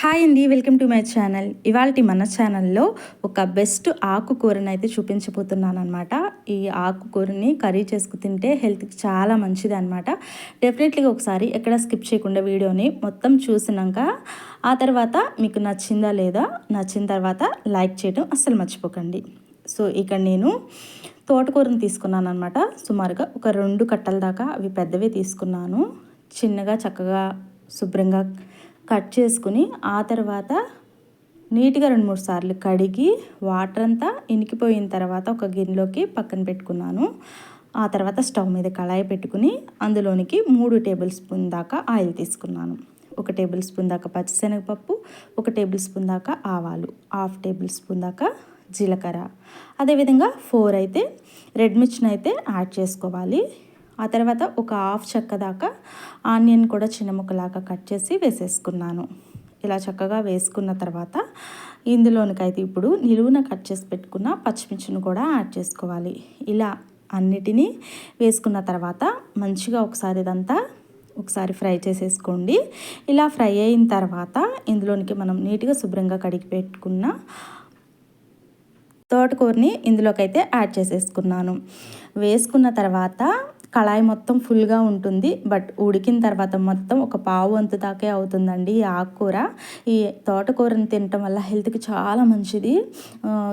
Hi అండి, welcome to my channel. ఇవాళ మన ఛానల్లో ఒక బెస్ట్ ఆకుకూరని అయితే చూపించబోతున్నాను అనమాట. ఈ ఆకుకూరని కర్రీ చేసుకు తింటే హెల్త్కి చాలా మంచిది అనమాట. డెఫినెట్లీగా ఒకసారి ఎక్కడ స్కిప్ చేయకుండా వీడియోని మొత్తం చూసినాక ఆ తర్వాత మీకు నచ్చిందా లేదా, నచ్చిన తర్వాత లైక్ చేయడం అస్సలు మర్చిపోకండి. సో ఇక్కడ నేను తోటకూరని తీసుకున్నాను అనమాట. సుమారుగా ఒక 2 కట్టల దాకా అవి పెద్దవే తీసుకున్నాను. చిన్నగా చక్కగా శుభ్రంగా కట్ చేసుకుని ఆ తర్వాత నీట్గా 2-3 సార్లు కడిగి వాటర్ అంతా ఇనికిపోయిన తర్వాత ఒక గిన్నెలోకి పక్కన పెట్టుకున్నాను. ఆ తర్వాత స్టవ్ మీద కళాయి పెట్టుకుని అందులోనికి 3 టేబుల్ స్పూన్ దాకా ఆయిల్ తీసుకున్నాను. 1 టేబుల్ స్పూన్ దాకా పచ్చిశనగపప్పు, 1 టేబుల్ స్పూన్ దాకా ఆవాలు, 1/2 టేబుల్ స్పూన్ దాకా జీలకర్ర, అదేవిధంగా 4 అయితే రెడ్ మిర్చిని అయితే యాడ్ చేసుకోవాలి. ఆ తర్వాత ఒక 1/2 చెక్క దాకా ఆనియన్ కూడా చిన్న ముక్కలాగా కట్ చేసి వేసేసుకున్నాను. ఇలా చక్కగా వేసుకున్న తర్వాత ఇందులోనికైతే ఇప్పుడు నిలువున కట్ చేసి పెట్టుకున్న పచ్చిమిర్చిని కూడా యాడ్ చేసుకోవాలి. ఇలా అన్నిటినీ వేసుకున్న తర్వాత మంచిగా ఒకసారి ఫ్రై చేసేసుకోండి. ఇలా ఫ్రై అయిన తర్వాత ఇందులోనికి మనం నీట్గా శుభ్రంగా కడిగి పెట్టుకున్న తోటకూరని ఇందులోకైతే యాడ్ చేసేసుకున్నాను. వేసుకున్న తర్వాత కళాయి మొత్తం ఫుల్గా ఉంటుంది, బట్ ఉడికిన తర్వాత మొత్తం ఒక పావు వంతు దాకే అవుతుందండి ఈ ఆకుకూర. ఈ తోటకూరని తినటం వల్ల హెల్త్కి చాలా మంచిది,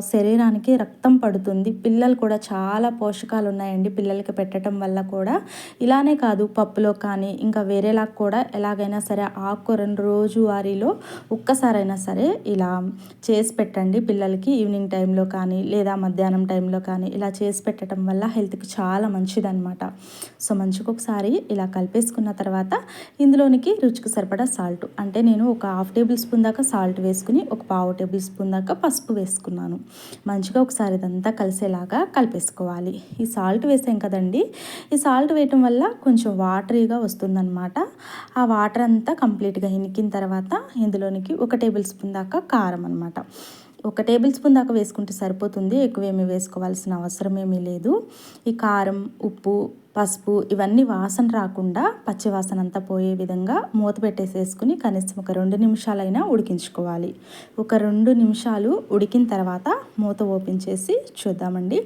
శరీరానికి రక్తం పడుతుంది. పిల్లలు కూడా చాలా పోషకాలు ఉన్నాయండి పిల్లలకి పెట్టడం వల్ల కూడా. ఇలానే కాదు, పప్పులో కానీ ఇంకా వేరేలా కూడా ఎలాగైనా సరే ఆకుకూరను రోజువారీలో ఒక్కసారైనా సరే ఇలా చేసి పెట్టండి పిల్లలకి. ఈవినింగ్ టైంలో కానీ లేదా మధ్యాహ్నం టైంలో కానీ ఇలా చేసి పెట్టడం వల్ల హెల్త్కి చాలా మంచిదన్నమాట. సో మంచిగా ఒకసారి ఇలా కలిపేసుకున్న తర్వాత ఇందులోనికి రుచికి సరిపడా సాల్ట్, అంటే నేను ఒక 1/2 టేబుల్ స్పూన్ దాకా సాల్ట్ వేసుకుని ఒక 1/4 టేబుల్ స్పూన్ దాకా పసుపు వేసుకున్నాను. మంచిగా ఒకసారి ఇదంతా కలిసేలాగా కలిపేసుకోవాలి. ఈ సాల్ట్ వేసాం కదండి, ఈ సాల్ట్ వేయటం వల్ల కొంచెం వాటరీగా వస్తుందన్నమాట. ఆ వాటర్ అంతా కంప్లీట్గా ఇనికిన తర్వాత ఇందులోనికి 1 టేబుల్ స్పూన్ దాకా కారం అనమాట. 1 టేబుల్ స్పూన్ దాకా వేసుకుంటే సరిపోతుంది, ఎక్కువేమీ వేసుకోవాల్సిన అవసరం ఏమీ లేదు. ఈ కారం, ఉప్పు, పసుపు ఇవన్నీ వాసన రాకుండా పచ్చి వాసన అంతా పోయే విధంగా మూత పెట్టేసేసుకుని కనీసం ఒక 2 నిమిషాలైనా ఉడికించుకోవాలి. ఒక 2 నిమిషాలు ఉడికిన తర్వాత మూత ఓపెన్ చేసి చూద్దామండి.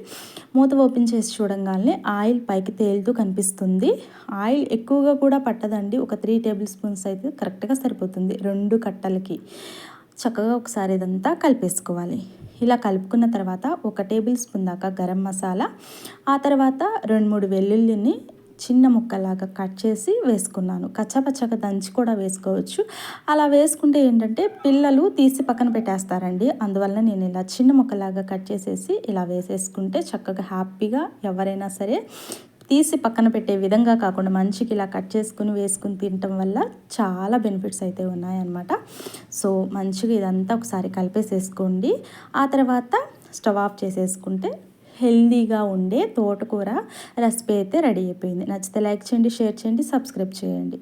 మూత ఓపెన్ చేసి చూడంగానే ఆయిల్ పైకి తేలుతూ కనిపిస్తుంది. ఆయిల్ ఎక్కువగా కూడా పట్టదండి, ఒక 3 టేబుల్ స్పూన్స్ అయితే కరెక్ట్గా సరిపోతుంది 2 కట్టలకి. చక్కగా ఒకసారి ఇదంతా కలిపేసుకోవాలి. ఇలా కలుపుకున్న తర్వాత 1 టేబుల్ స్పూన్ దాకా గరం మసాలా, ఆ తర్వాత 2-3 వెల్లుల్లిని చిన్న ముక్కలాగా కట్ చేసి వేసుకున్నాను. కచ్చాపచ్చగా దంచి కూడా వేసుకోవచ్చు. అలా వేసుకుంటే ఏంటంటే పిల్లలు తీసి పక్కన పెట్టేస్తారండి, అందువల్ల నేను ఇలా చిన్న ముక్కలాగా కట్ చేసేసి ఇలా వేసేసుకుంటే చక్కగా హ్యాపీగా ఎవరైనా సరే తీసి పక్కన పెట్టే విధంగా కాకుండా మంచిగా ఇలా కట్ చేసుకుని వేసుకుని తినటం వల్ల చాలా బెనిఫిట్స్ అయితే ఉన్నాయన్నమాట. సో మంచిగా ఇదంతా ఒకసారి కలిపేసేసుకోండి. ఆ తర్వాత స్టవ్ ఆఫ్ చేసేసుకుంటే హెల్దీగా ఉండే తోటకూర రెసిపీ అయితే రెడీ అయిపోయింది. నచ్చితే లైక్ చేయండి, షేర్ చేయండి, సబ్స్క్రైబ్ చేయండి.